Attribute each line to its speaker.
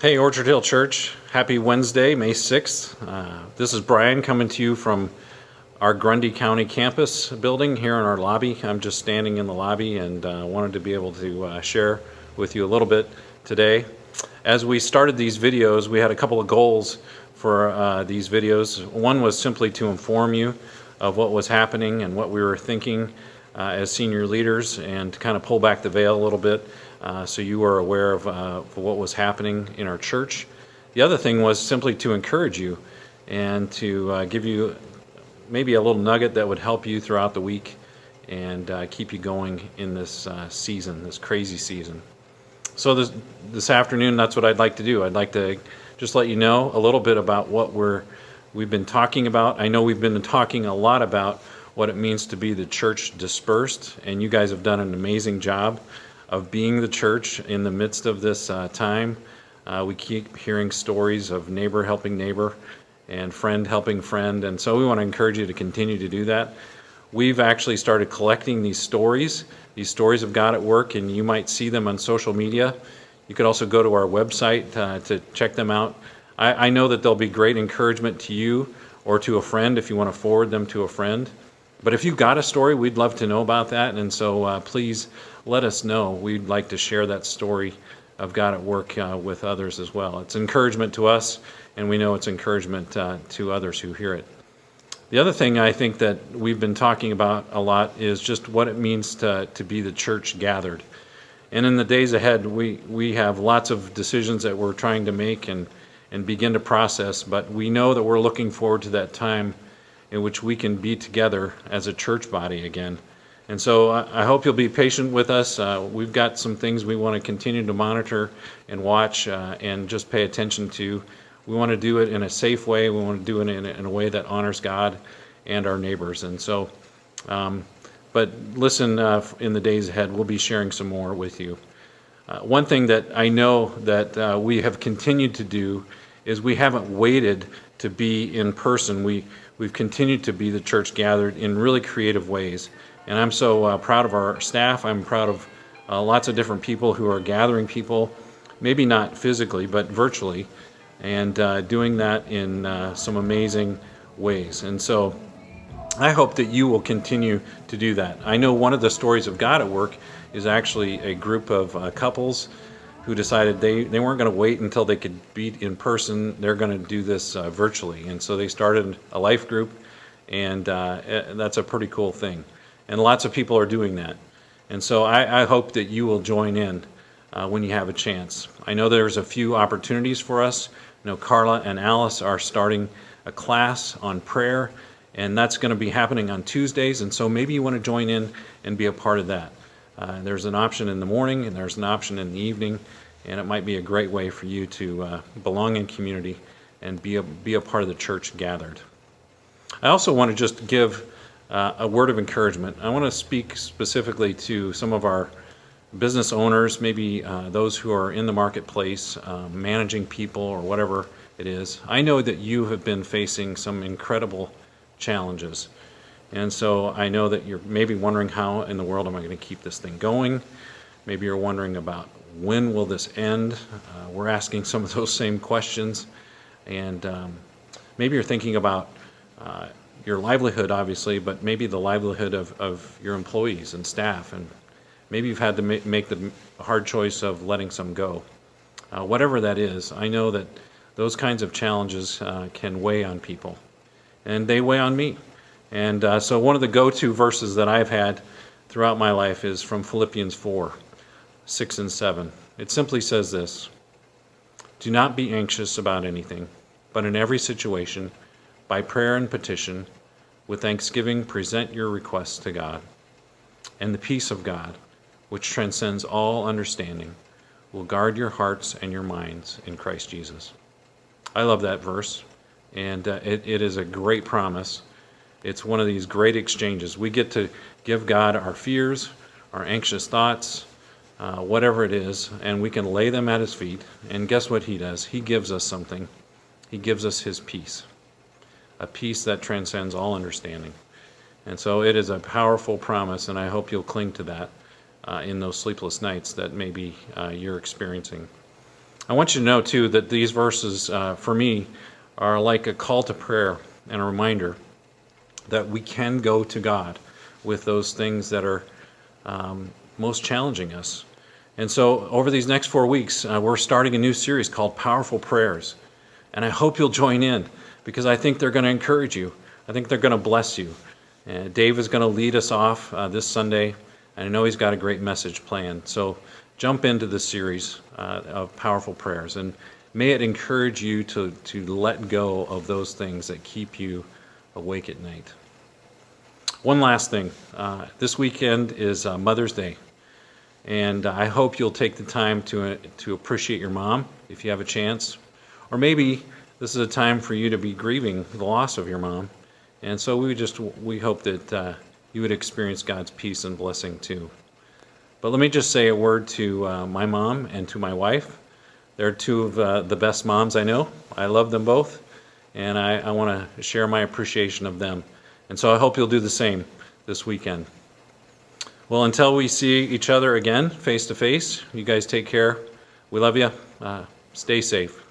Speaker 1: Hey, Orchard Hill Church. Happy Wednesday, May 6th. This is Brian coming to you from our Grundy County campus building here in our lobby. I'm just standing in the lobby and wanted to be able to share with you a little bit today. As we started these videos, we had a couple of goals for these videos. One was simply to inform you of what was happening and what we were thinking as senior leaders, and to kind of pull back the veil a little bit so you were aware of what was happening in our church. The other thing was simply to encourage you and to give you maybe a little nugget that would help you throughout the week and keep you going in this season, this crazy season. So this afternoon, that's what I'd like to do. I'd like to just let you know a little bit about what we've been talking about. I know we've been talking a lot about what it means to be the church dispersed, and you guys have done an amazing job of being the church in the midst of this time. We keep hearing stories of neighbor helping neighbor and friend helping friend, and so we want to encourage you to continue to do that. We've actually started collecting these stories of God at work, and you might see them on social media. You could also go to our website to check them out. I know that they'll be great encouragement to you or to a friend if you want to forward them to a friend. But if you've got a story, we'd love to know about that, and so please let us know. We'd like to share that story of God at work with others as well. It's encouragement to us, and we know it's encouragement to others who hear it. The other thing I think that we've been talking about a lot is just what it means to be the church gathered. And in the days ahead, we have lots of decisions that we're trying to make and begin to process, but we know that we're looking forward to that time in which we can be together as a church body again. And so I hope you'll be patient with us. We've got some things we want to continue to monitor and watch and just pay attention to. We want to do it in a safe way. We want to do it in a way that honors God and our neighbors. And so, but listen, in the days ahead, we'll be sharing some more with you. One thing that I know that we have continued to do is we haven't waited to be in person. We've continued to be the church gathered in really creative ways. And I'm so proud of our staff. I'm proud of lots of different people who are gathering people, maybe not physically, but virtually, and doing that in some amazing ways. And so I hope that you will continue to do that. I know one of the stories of God at work is actually a group of couples who decided they weren't going to wait until they could be in person. They're going to do this virtually. And so they started a life group, and that's a pretty cool thing. And lots of people are doing that. And so I hope that you will join in when you have a chance. I know there's a few opportunities for us. You know, Carla and Alice are starting a class on prayer, and that's going to be happening on Tuesdays. And so maybe you want to join in and be a part of that. There's an option in the morning, and there's an option in the evening, and it might be a great way for you to belong in community and be a part of the church gathered. I also want to just give a word of encouragement. I want to speak specifically to some of our business owners, maybe those who are in the marketplace, managing people or whatever it is. I know that you have been facing some incredible challenges. And so I know that you're maybe wondering, how in the world am I going to keep this thing going? Maybe you're wondering about, when will this end? We're asking some of those same questions. And maybe you're thinking about your livelihood, obviously, but maybe the livelihood of your employees and staff. And maybe you've had to make the hard choice of letting some go. Whatever that is, I know that those kinds of challenges can weigh on people. And they weigh on me. And so one of the go-to verses that I've had throughout my life is from Philippians 4:6 and 7. It simply says this: "Do not be anxious about anything, but in every situation, by prayer and petition, with thanksgiving, present your requests to God. And the peace of God, which transcends all understanding, will guard your hearts and your minds in Christ Jesus." I love that verse, and it is a great promise. It's one of these great exchanges. We get to give God our fears, our anxious thoughts, whatever it is, and we can lay them at His feet. And guess what He does? He gives us something. He gives us His peace, a peace that transcends all understanding. And so it is a powerful promise, and I hope you'll cling to that in those sleepless nights that maybe you're experiencing. I want you to know, too, that these verses, for me, are like a call to prayer and a reminder that we can go to God with those things that are most challenging us. And so over these next 4 weeks, we're starting a new series called Powerful Prayers. And I hope you'll join in, because I think they're going to encourage you. I think they're going to bless you. And Dave is going to lead us off this Sunday, and I know he's got a great message planned. So jump into this series of Powerful Prayers, and may it encourage you to let go of those things that keep you awake at night. One last thing. This weekend is Mother's Day, and I hope you'll take the time to appreciate your mom if you have a chance. Or maybe this is a time for you to be grieving the loss of your mom. And so we hope that you would experience God's peace and blessing too. But let me just say a word to my mom and to my wife. They're two of the best moms I know. I love them both, and I want to share my appreciation of them. And so I hope you'll do the same this weekend. Well, until we see each other again face to face, you guys take care. We love you. Stay safe.